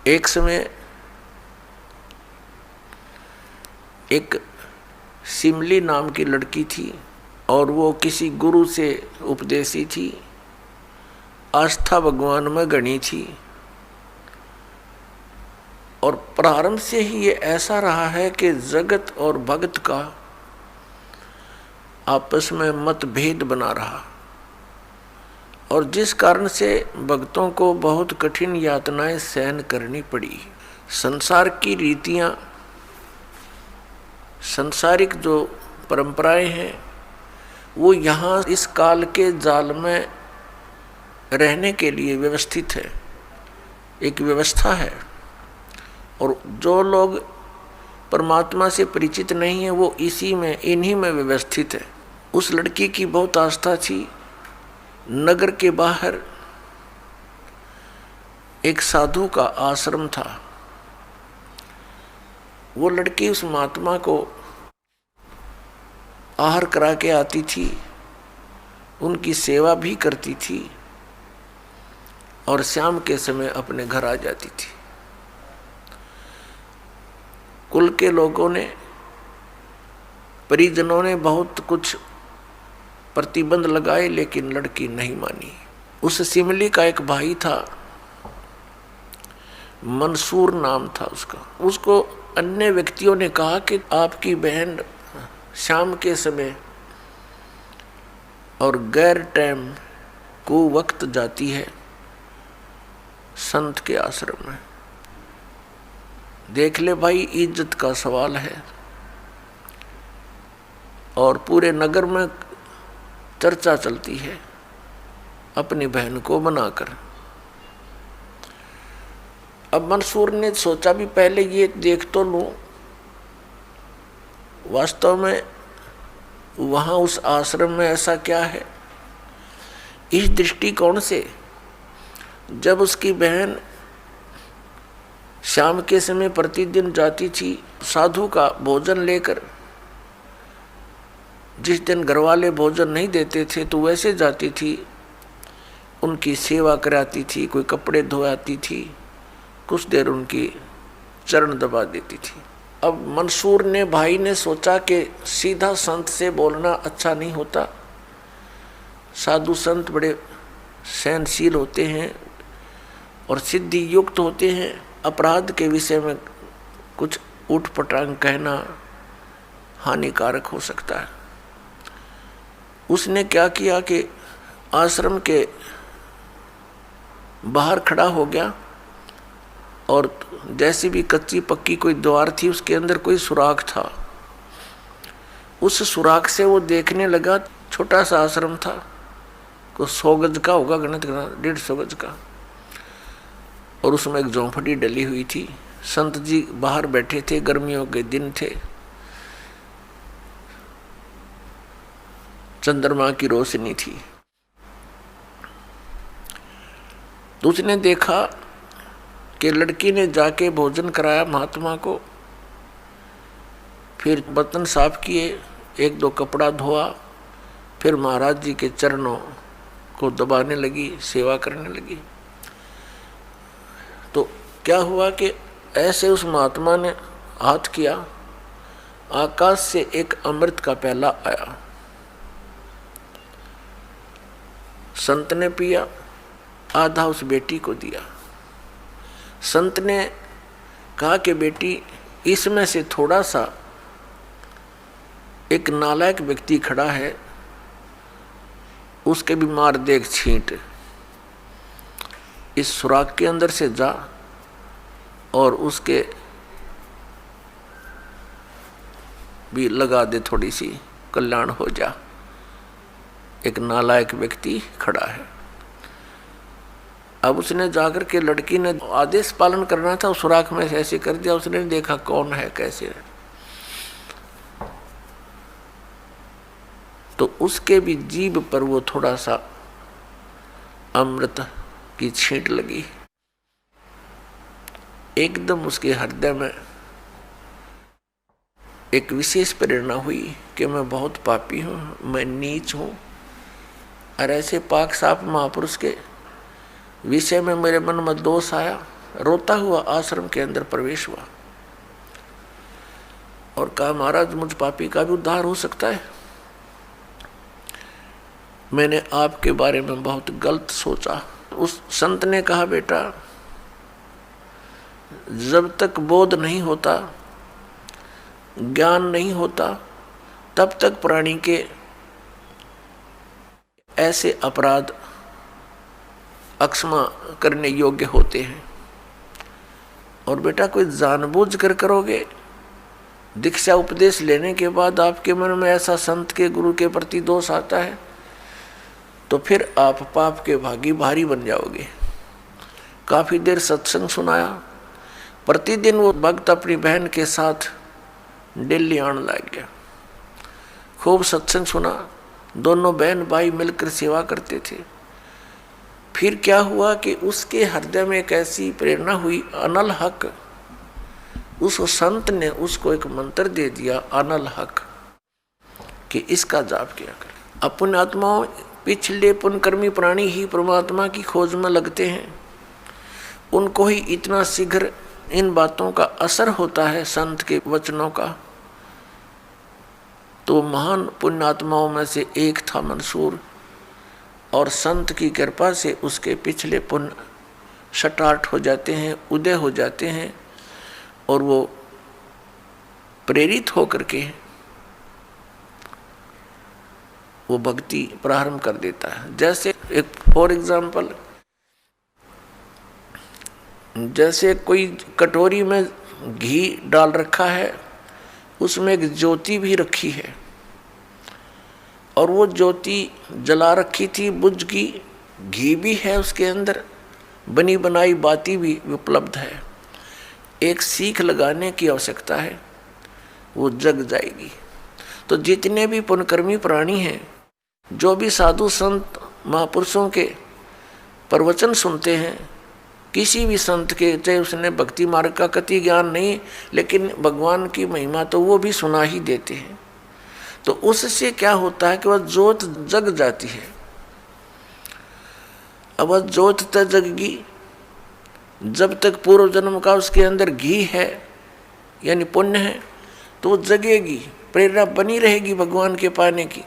एक समय एक सिमली नाम की लड़की थी और वो किसी गुरु से उपदेशी थी, आस्था भगवान में गणी थी। और प्रारंभ से ही ये ऐसा रहा है कि जगत और भगत का आपस में मतभेद बना रहा, और जिस कारण से भक्तों को बहुत कठिन यातनाएं सहन करनी पड़ी। संसार की रीतियां, सांसारिक जो परंपराएं हैं, वो यहाँ इस काल के जाल में रहने के लिए व्यवस्थित है, एक व्यवस्था है। और जो लोग परमात्मा से परिचित नहीं है वो इन्हीं में व्यवस्थित है। उस लड़की की बहुत आस्था थी। नगर के बाहर एक साधु का आश्रम था। वो लड़की उस महात्मा को आहार करा के आती थी, उनकी सेवा भी करती थी और शाम के समय अपने घर आ जाती थी। कुल के लोगों ने, परिजनों ने बहुत कुछ प्रतिबंध लगाए, लेकिन लड़की नहीं मानी। उस सिमली का एक भाई था, मंसूर नाम था उसका। उसको अन्य व्यक्तियों ने कहा कि आपकी बहन शाम के समय और गैर टाइम को वक्त जाती है संत के आश्रम में। देख ले भाई, इज्जत का सवाल है और पूरे नगर में चर्चा चलती है अपनी बहन को बनाकर। अब मंसूर ने सोचा भी पहले ये देख तो लूं, वास्तव में वहां उस आश्रम में ऐसा क्या है। इस दृष्टिकोण से जब उसकी बहन शाम के समय प्रतिदिन जाती थी साधु का भोजन लेकर, जिस दिन घरवाले भोजन नहीं देते थे तो वैसे जाती थी, उनकी सेवा कराती थी, कोई कपड़े धोआती थी, कुछ देर उनकी चरण दबा देती थी। अब मंसूर ने, भाई ने सोचा कि सीधा संत से बोलना अच्छा नहीं होता। साधु संत बड़े सहनशील होते हैं और सिद्धि युक्त होते हैं। अपराध के विषय में कुछ उठपटांग कहना हानिकारक हो सकता है। उसने क्या किया कि आश्रम के बाहर खड़ा हो गया और जैसी भी कच्ची पक्की कोई द्वार थी उसके अंदर कोई सुराख था। उस सुराख से वो देखने लगा। छोटा सा आश्रम था, को 100 गज का होगा, गणित करना 150 गज का, और उसमें एक झोंपड़ी डली हुई थी। संत जी बाहर बैठे थे, गर्मियों के दिन थे, चंद्रमा की रोशनी थी। तो उसने देखा कि लड़की ने जाके भोजन कराया महात्मा को, फिर बर्तन साफ किए, 1-2 कपड़ा धोआ, फिर महाराज जी के चरणों को दबाने लगी, सेवा करने लगी। तो क्या हुआ कि ऐसे उस महात्मा ने हाथ किया, आकाश से एक अमृत का प्याला आया। संत ने पिया, आधा उस बेटी को दिया। संत ने कहा कि बेटी, इसमें से थोड़ा सा एक नालायक व्यक्ति खड़ा है, उसके भी मार देख छींट, इस सुराख के अंदर से जा और उसके भी लगा दे, थोड़ी सी कल्याण हो जा। एक नालायक व्यक्ति खड़ा है। अब उसने जाकर के, लड़की ने आदेश पालन करना था, उस सुराख में से ऐसे कर दिया। उसने देखा कौन है, कैसे है, तो उसके भी जीभ पर वो थोड़ा सा अमृत की छींट लगी। एकदम उसके हृदय में एक विशेष प्रेरणा हुई कि मैं बहुत पापी हूँ, मैं नीच हूँ, और ऐसे पाक साफ महापुरुष के विषय में मेरे मन में दोष आया, रोता हुआ आश्रम के अंदर प्रवेश हुआ और कहा, महाराज मुझ पापी का भी उद्धार हो सकता है। मैंने आपके बारे में बहुत गलत सोचा। उस संत ने कहा, बेटा जब तक बोध नहीं होता, ज्ञान नहीं होता, तब तक प्राणी के ऐसे अपराध अक्षमा करने योग्य होते हैं। और बेटा कोई जानबूझ कर करोगे, दीक्षा उपदेश लेने के बाद आपके मन में ऐसा संत के गुरु के प्रति दोष आता है तो फिर आप पाप के भागी भारी बन जाओगे। काफी देर सत्संग सुनाया। प्रतिदिन वो भक्त अपनी बहन के साथ दिल्ली आने लग गया। खूब सत्संग सुना, दोनों बहन भाई मिलकर सेवा करते थे। फिर क्या हुआ कि उसके हृदय में एक ऐसी प्रेरणा हुई, अनल हक। उस संत ने उसको एक मंत्र दे दिया, अनल हक, कि इसका जाप किया कर। अपन आत्माओं, पिछले पुण्यकर्मी प्राणी ही परमात्मा की खोज में लगते हैं। उनको ही इतना शीघ्र इन बातों का असर होता है, संत के वचनों का। तो महान पुण्यात्माओं में से एक था मंसूर, और संत की कृपा से उसके पिछले पुण्य स्टार्ट हो जाते हैं, उदय हो जाते हैं, और वो प्रेरित होकर के वो भक्ति प्रारंभ कर देता है। जैसे एक फॉर एग्जाम्पल, जैसे कोई कटोरी में घी डाल रखा है, उसमें एक ज्योति भी रखी है, और वो ज्योति जला रखी थी, बुझ गई, घी भी है उसके अंदर, बनी बनाई बाती भी उपलब्ध है। एक सीख लगाने की आवश्यकता है, वो जग जाएगी। तो जितने भी पुण्यकर्मी प्राणी हैं, जो भी साधु संत महापुरुषों के प्रवचन सुनते हैं, किसी भी संत के, चाहे उसने भक्ति मार्ग का कति ज्ञान नहीं, लेकिन भगवान की महिमा तो वो भी सुना ही देते हैं। तो उससे क्या होता है कि वह ज्योत जग जाती है। अब वह ज्योत तक जगगी जब तक पूर्व जन्म का उसके अंदर घी है, यानी पुण्य है, तो वो जगेगी, प्रेरणा बनी रहेगी भगवान के पाने की।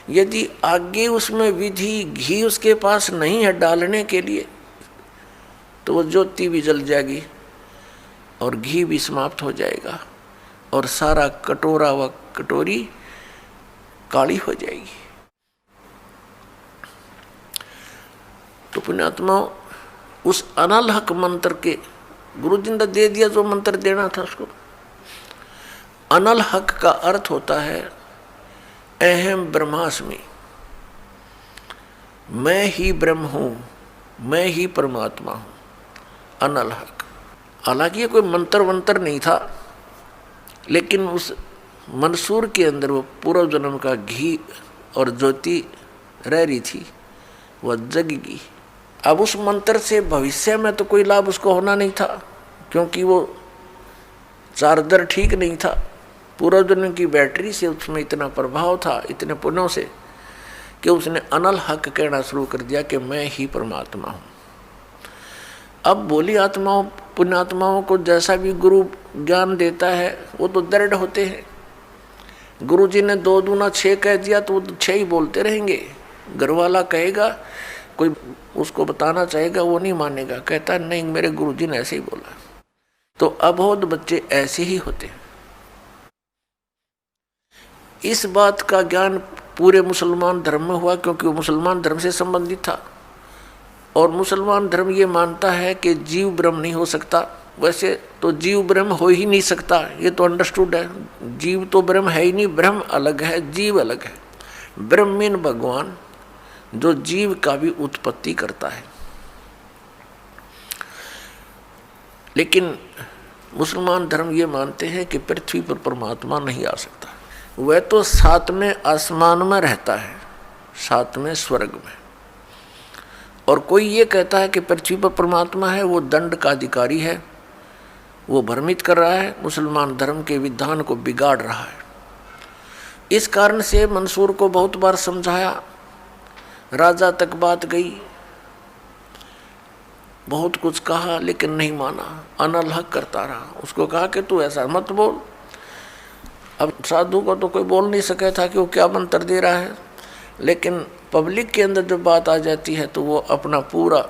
यदि आगे उसमें विधि घी उसके पास नहीं है डालने के लिए, तो वो ज्योति भी जल जाएगी और घी भी समाप्त हो जाएगा, और सारा कटोरा व कटोरी काली हो जाएगी। तो पुण्यात्मा, उस अनल हक मंत्र के गुरु जी ने दे दिया जो मंत्र देना था उसको। अनल हक का अर्थ होता है अहम ब्रह्मास्मि, मैं ही ब्रह्म हूं, मैं ही परमात्मा हूं, अनल हक। हालांकि ये कोई मंत्र वंत्र नहीं था, लेकिन उस मंसूर के अंदर वो पूर्व जन्म का घी और ज्योति रह रही थी, वह जगेगी। अब उस मंत्र से भविष्य में तो कोई लाभ उसको होना नहीं था, क्योंकि वो चार्जर ठीक नहीं था। पूर्व जन्म की बैटरी से उसमें इतना प्रभाव था, इतने पुण्यों से, कि उसने अनल हक कहना शुरू कर दिया कि मैं ही परमात्मा हूँ। अब भोली आत्माओं, पुण्यात्माओं को जैसा भी गुरु ज्ञान देता है, वो तो दृढ़ होते हैं। गुरु जी ने 2 दूना 6 कह दिया तो वो 6 ही बोलते रहेंगे। घर वाला कहेगा, कोई उसको बताना चाहेगा, वो नहीं मानेगा, कहता नहीं मेरे गुरु जी ने ऐसे ही बोला। तो अबोध बच्चे ऐसे ही होते हैं। इस बात का ज्ञान पूरे मुसलमान धर्म में हुआ, क्योंकि वो मुसलमान धर्म से संबंधित था, और मुसलमान धर्म ये मानता है कि जीव ब्रह्म नहीं हो सकता। वैसे तो जीव ब्रह्म हो ही नहीं सकता, ये तो अंडरस्टूड है। जीव तो ब्रह्म है ही नहीं, ब्रह्म अलग है, जीव अलग है। ब्रह्म मीन भगवान, जो जीव का भी उत्पत्ति करता है। लेकिन मुसलमान धर्म ये मानते हैं कि पृथ्वी पर परमात्मा नहीं आ सकता। वह तो 7वें आसमान में रहता है, 7वें स्वर्ग में। और कोई ये कहता है कि पृथ्वी पर परमात्मा है, वो दंड का अधिकारी है, वो भ्रमित कर रहा है, मुसलमान धर्म के विधान को बिगाड़ रहा है। इस कारण से मंसूर को बहुत बार समझाया, राजा तक बात गई, बहुत कुछ कहा लेकिन नहीं माना, अनलहक करता रहा। उसको कहा कि तू ऐसा मत बोल। अब साधु को तो कोई बोल नहीं सके था कि वो क्या मंत्र दे रहा है, लेकिन पब्लिक के अंदर जब बात आ जाती है तो वो अपना पूरा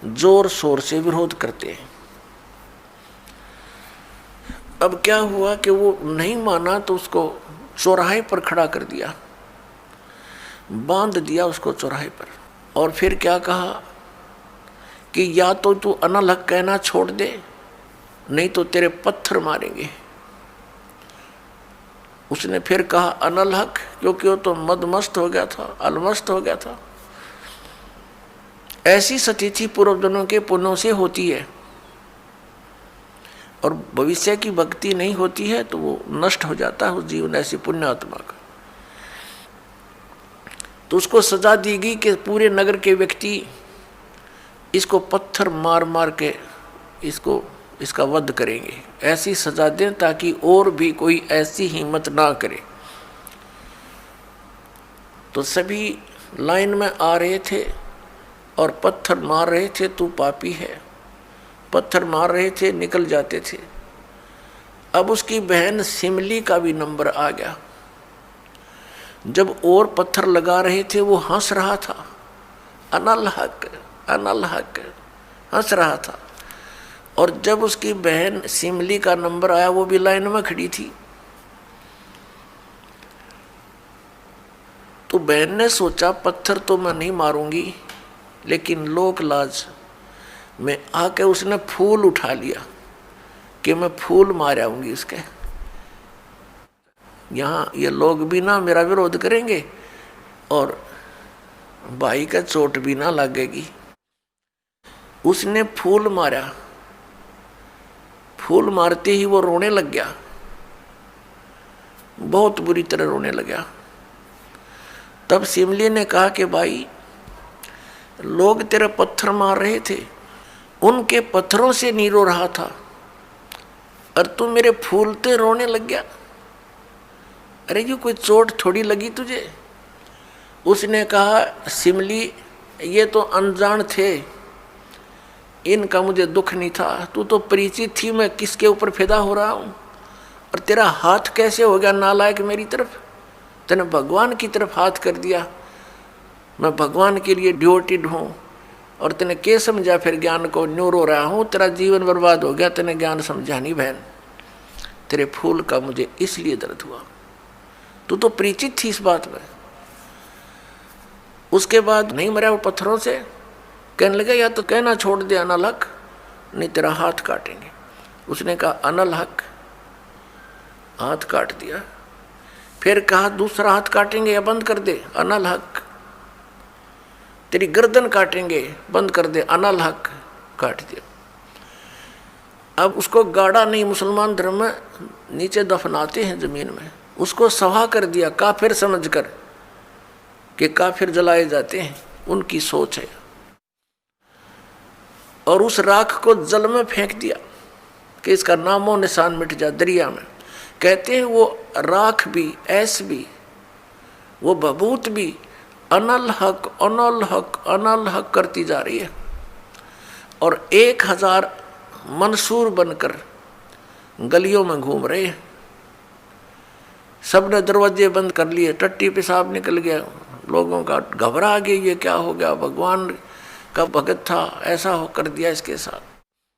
जोर शोर से विरोध करते हैं। अब क्या हुआ कि वो नहीं माना तो उसको चौराहे पर खड़ा कर दिया, बांध दिया उसको चौराहे पर। और फिर क्या कहा कि या तो तू अनलहक कहना छोड़ दे, नहीं तो तेरे पत्थर मारेंगे। उसने फिर कहा अनलहक, क्योंकि वो तो मदमस्त हो गया था, अलमस्त हो गया था। ऐसी स्थिति पूर्वजनों के पुण्यों से होती है, और भविष्य की भक्ति नहीं होती है तो वो नष्ट हो जाता है उस जीवन ऐसी पुण्यात्मा का। तो उसको सजा दी गई कि पूरे नगर के व्यक्ति इसको पत्थर मार मार के इसका वध करेंगे। ऐसी सजा दें ताकि और भी कोई ऐसी हिम्मत ना करे। तो सभी लाइन में आ रहे थे और पत्थर मार रहे थे, तू पापी है, पत्थर मार रहे थे, निकल जाते थे। अब उसकी बहन सिमली का भी नंबर आ गया। जब और पत्थर लगा रहे थे वो हंस रहा था, अनलहक अनलहक हंस रहा था। और जब उसकी बहन सिमली का नंबर आया वो भी लाइन में खड़ी थी। तो बहन ने सोचा पत्थर तो मैं नहीं मारूंगी, लेकिन लोक लाज में आके उसने फूल उठा लिया कि मैं फूल मार आऊंगी उसके। यहाँ ये लोग भी ना मेरा विरोध करेंगे और भाई का चोट भी ना लगेगी। उसने फूल मारा, फूल मारते ही वो रोने लग गया, बहुत बुरी तरह रोने लगा। तब सिमली ने कहा कि भाई लोग तेरे पत्थर मार रहे थे, उनके पत्थरों से नहीं रो रहा था, और तू मेरे फूलते रोने लग गया। अरे ये कोई चोट थोड़ी लगी तुझे? उसने कहा सिमली ये तो अनजान थे, इनका मुझे दुख नहीं था, तू तो परिचित थी मैं किसके ऊपर फिदा हो रहा हूँ। और तेरा हाथ कैसे हो गया नालायक मेरी तरफ? तूने भगवान की तरफ हाथ कर दिया, मैं भगवान के लिए ड्यूटिड हूँ, और तूने क्या समझा फिर ज्ञान को? न्यू रो रहा हूँ, तेरा जीवन बर्बाद हो गया, तूने ज्ञान समझा नहीं बहन। तेरे फूल का मुझे इसलिए दर्द हुआ, तू तो परिचित थी इस बात में। उसके बाद नहीं मरा वो पत्थरों से, कहने लगा या तो कहना छोड़ दे अनलहक, नहीं तेरा हाथ काटेंगे। उसने कहा अनलहक, हाथ काट दिया। फिर कहा दूसरा हाथ काटेंगे या बंद कर दे, अनलहक। तेरी गर्दन काटेंगे, बंद कर दे, अनलहक, काट दिया। अब उसको गाड़ा नहीं, मुसलमान धर्म में नीचे दफनाते हैं जमीन में, उसको सवा कर दिया काफिर समझकर कि काफिर जलाए जाते हैं, उनकी सोच है। और उस राख को जल में फेंक दिया कि इसका नामो निशान मिट जाए दरिया में। कहते हैं वो राख भी, ऐस भी, वो भभूत भी अनलहक अनलहक अनलहक करती जा रही है। और 1000 मंसूर बनकर गलियों में घूम रहे हैं। सबने दरवाजे बंद कर लिए, टट्टी पेशाब निकल गया, लोगों का घबरा गया, ये क्या हो गया, भगवान का भगत था, ऐसा हो कर दिया इसके साथ।